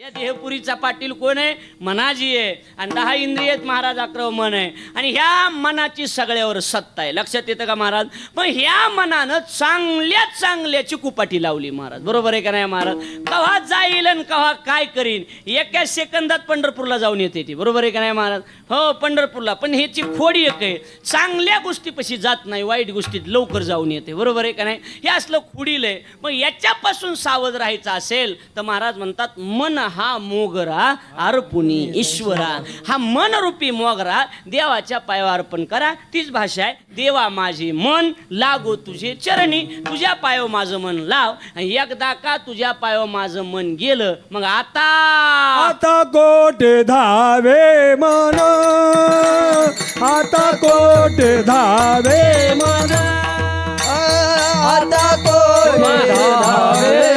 या देहपुरीचा पाटील कोण आहे? मनाजी आहे. आणि 10 इंद्रियत महाराज अकराव मन आहे. आणि ह्या मनाची सगळ्यावर सत्ता आहे. लक्षात येतं का महाराज? पण ह्या मनानं चांगल्यात चांगल्याची कुपाटी लावली महाराज. बरोबर आहे का नाही महाराज? कव्हा जाईल आणि कव्हा काय करीन एका सेकंदात पंढरपूरला जाऊन येते ती. बरोबर आहे का नाही महाराज? हो, पंढरपूरला. पण ह्याची खोडी एक आहे, चांगल्या गोष्टीपाशी जात नाही, वाईट गोष्टीत लवकर जाऊन येते. बरोबर आहे का नाही? हे असलं खुडील आहे. मग याच्यापासून सावध राहायचं असेल तर महाराज म्हणतात मन हा मोगरा अर्पुनी ईश्वरा. हा मनरूपी मोगरा देवाच्या पायावर अर्पण करा. तीच भाषा आहे, देवा माझे मन लागो तुझे चरणी, तुझ्या पायावर माझं मन लाव. एकदा का तुझ्या पायावर माझं मन गेलं मग आता कोटे धावे मन, आता कोटे धावे मन, आता कोण धावे